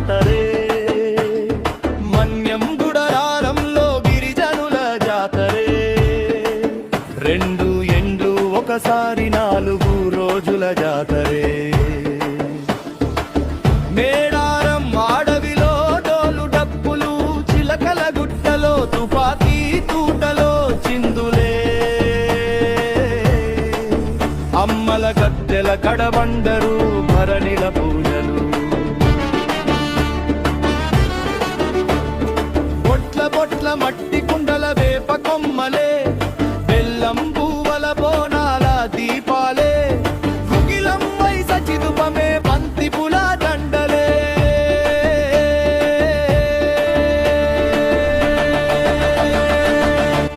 జాతరే. మన్యం గుడరారంలో గిరిజనుల జాతరే. 2 ఎండ్లు ఒకసారి 4 రోజుల జాతరే. మేడారం అడవిలో డోలు డప్పులు, చిలకల గుట్టలో తుపాకీ తూటలో చిందులే. అమ్మల గద్దెల కడబండరు, భరణిల పూజలు. బొట్ల బొట్ల మట్టి కుండల వేప కొమ్మలే,